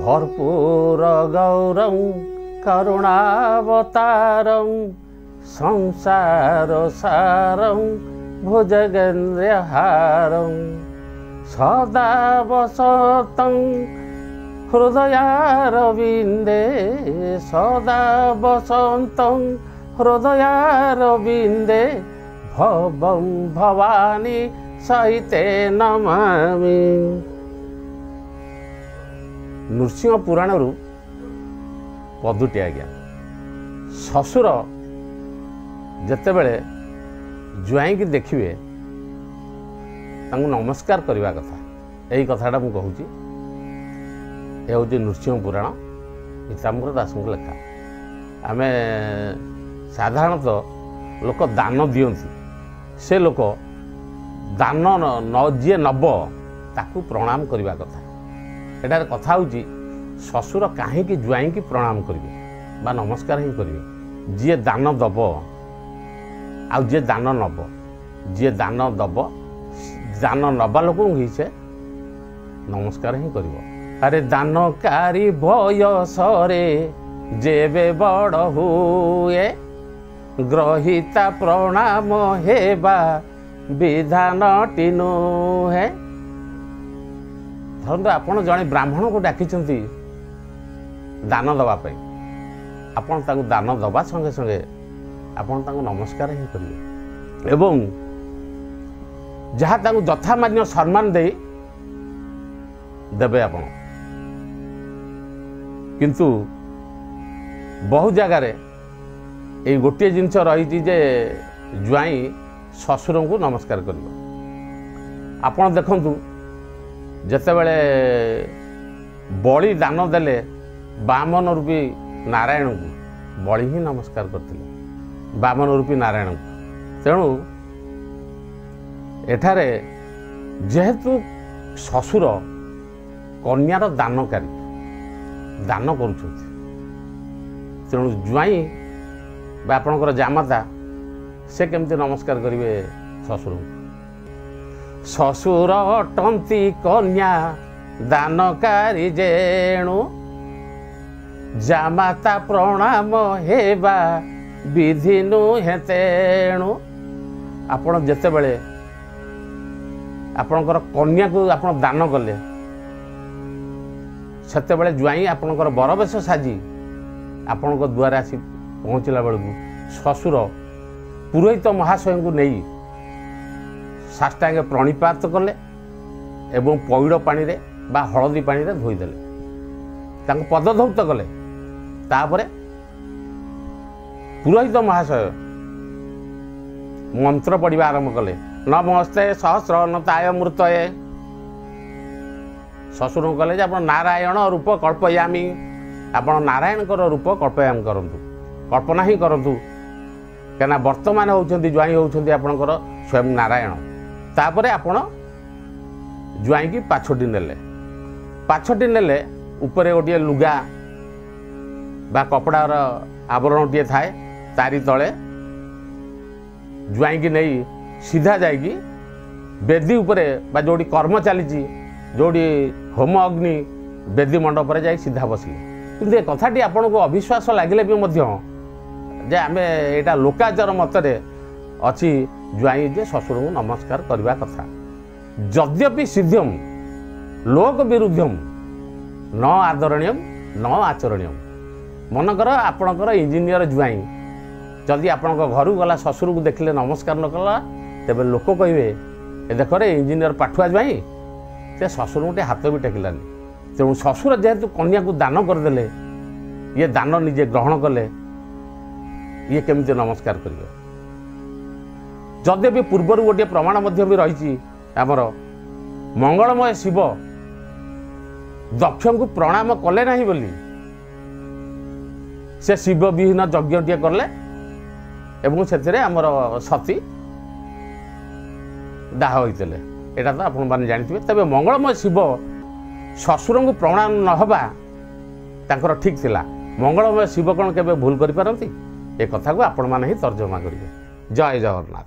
कर्पूर गौरं करुणावतारं संसार सारं भुजगेन्द्रहारं सदा वसतं हृदयारविन्दे सदा वसन्तं हृदयारविन्दे भवं भवानी सहिते नमामि। नृसिंह पुराण रु पदुटी आज्ञा ससुर जते बेले जुआई की देखिए नमस्कार करने कथा यही कथाटा मुझे कहूँ ये हूँ नृसिंह पुराण पीताम्बर दास लेखा। आम साधारणतः लोक दान दियंती से लोक दान न जी नब ताकू प्रणाम करने कथा। एटार कथा हूँ ससुर कहीं जुआई की प्रणाम करेंगे बा नमस्कार ही करेंगे जी दान दब आउ जी दान नब जी दान दब दान नबा लोक ही से नमस्कार ही कर। अरे दानकारी बयसरे जेबे बड़ हुए ग्रहिता प्रणाम हेबा विधान टीनु है। धरतु आपण जड़े ब्राह्मण को डाकी दान दवाई आपण दान दबा संगे संगे आपण नमस्कार ही करेंगे एवं जहाँ यथा मान्य सम्मान दे देवे आपण। किंतु बहु जगार ये गोटे जिनस रही जे जुआई ससुर को नमस्कार कर। आपण देखु जिते बड़े बलि दान देले बामन रूपी नारायण को बलि ही नमस्कार करते बामन रूपी नारायण को। तेणु एठारे जेहेतु ससुर कन्यार दानकारी दान करुछंती तेणु जुआई बा आपणकर जामाता से केमती नमस्कार करेंगे ससुर को। ससुर अटंती कन्या दानकारी जेणु जामाता प्रणाम हेबा विधि नुहे तेणु। आपण जेते बेले आपणकर कन्या को आपण दान कले सेते बेले जुआई आपणकर बरवेश साजी आपण द्वार आसी पहुँचला बेलू ससुर पुरोहित महाशय को नहीं साष्टांगे प्रणिपात कले एवं पौड़ पानी रे बा हलदी पानी रे धोईदेले पदधौत कले। तापरे पुरोहित महाशय मंत्र पढ़ा आरंभ कले नमस्ते सहस्र नताय मृतये। ससुर कले आप नारायण रूप कल्पयामी आप नारायण रूप कल्पयामी करंतु कल्पना ही करंतु कहना वर्तमान होउछंती जुआई होउछंती आपणकर स्वयं नारायण। तापरे आपण जुआई की पाछोटी नेले उपरे गोटे लुगा बा कपड़ार आवरण टे थाए तारी तले जुआई की नहीं सीधा जाइकी बेदी उपरे बा जोड़ी कर्म चली जोड़ी होम अग्नि बेदी मंडप जाई सीधा बसले। किंतु ये कथाटी आपन को अविश्वास लगिले भी मध्य जे आमे एटा लोकाचार मतरे अछि जुआई जे ससुर को नमस्कार करबा कथा। यद्यपि सिद्धम लोक विरुद्धम न आदरणीयम न आचरणीयम। मनकर आपणकर इंजीनियर जुआई जदि आपण घर गला ससुर को देखले नमस्कार न कला तेबे लोक कहिबे ए देख रे इंजीनियर पाठुआ जुआई ते ससुर गोटे हाथ भी टेकिलानी। तेणु ससुर जेहेतु कन्या को दान करदेले ये दान निजे ग्रहण कले ये केमती नमस्कार करियो। जद्यपि पूर्वर गोटे प्रमाण मध्य भी रही आमर मंगलमय शिव दक्ष को प्रणाम कले नहीं बोली से शिव विहीन यज्ञ टे कले एवं से सती दाह होते यहाँ तो आपण मैंने जानते तेज मंगलमय शिव ससुर को प्रणाम नहबा तांकर ठीक थिला। मंगलमय शिव कौन केबे भूल करि पारंती ए कथा को आपण माने ही तर्जमा करिवे। जय जगन्नाथ।